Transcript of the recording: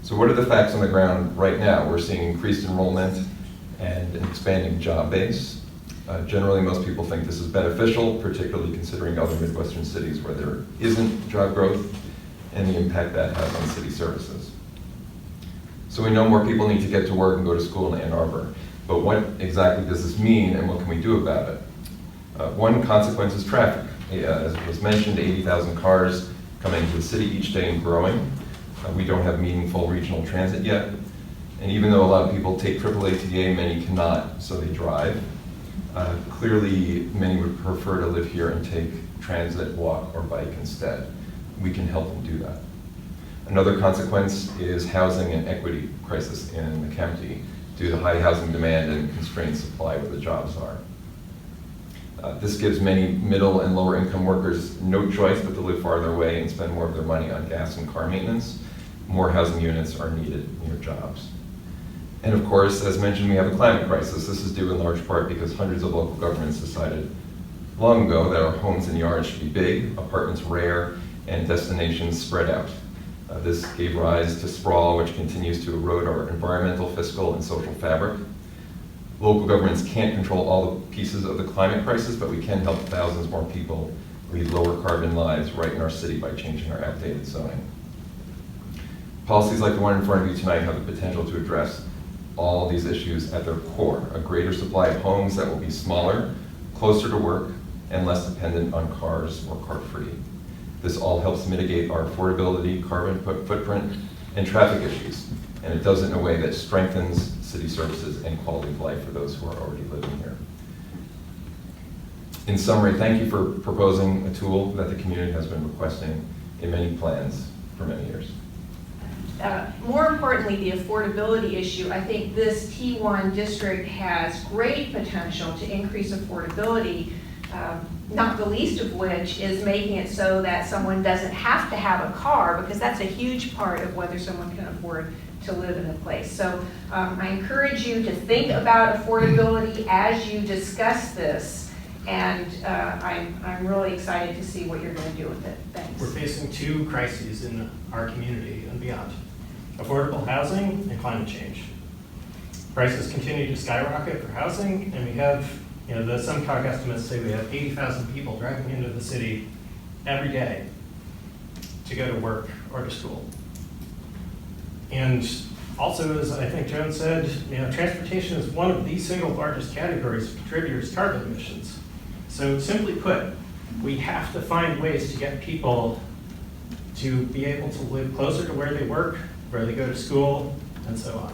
So what are the facts on the ground right now? We're seeing increased enrollment and an expanding job base. Generally, most people think this is beneficial, particularly considering other Midwestern cities where there isn't job growth and the impact that has on city services. So we know more people need to get to work and go to school in Ann Arbor, but what exactly does this mean and what can we do about it? One consequence is traffic. As was mentioned, 80,000 cars come into the city each day and growing. We don't have meaningful regional transit yet. And even though a lot of people take AAA TA, many cannot, so they drive. Clearly, many would prefer to live here and take transit, walk, or bike instead. We can help them do that. Another consequence is housing and equity crisis in the county due to high housing demand and constrained supply where the jobs are. This gives many middle and lower income workers no choice but to live farther away and spend more of their money on gas and car maintenance. More housing units are needed near jobs. And of course, as mentioned, we have a climate crisis. This is due in large part because hundreds of local governments decided long ago that our homes and yards should be big, apartments rare, and destinations spread out. This gave rise to sprawl, which continues to erode our environmental, fiscal, and social fabric. Local governments can't control all the pieces of the climate crisis, but we can help thousands more people lead lower carbon lives right in our city by changing our outdated zoning. Policies like the one in front of you tonight have the potential to address all these issues at their core: a greater supply of homes that will be smaller, closer to work, and less dependent on cars or car-free. This all helps mitigate our affordability, carbon footprint, and traffic issues, and it does it in a way that strengthens city services and quality of life for those who are already living here. In summary, thank you for proposing a tool that the community has been requesting in many plans for many years. More importantly, the affordability issue, I think this T1 district has great potential to increase affordability, not the least of which is making it so that someone doesn't have to have a car, because that's a huge part of whether someone can afford to live in a place. So I encourage you to think about affordability as you discuss this, and I'm really excited to see what you're going to do with it. Thanks. We're facing two crises in our community and beyond: affordable housing and climate change. Prices continue to skyrocket for housing, and we have, some COG estimates say we have 80,000 people driving into the city every day to go to work or to school. And also, as I think Joan said, transportation is one of the single largest categories of contributors to carbon emissions. So simply put, we have to find ways to get people to be able to live closer to where they work, where they go to school, and so on.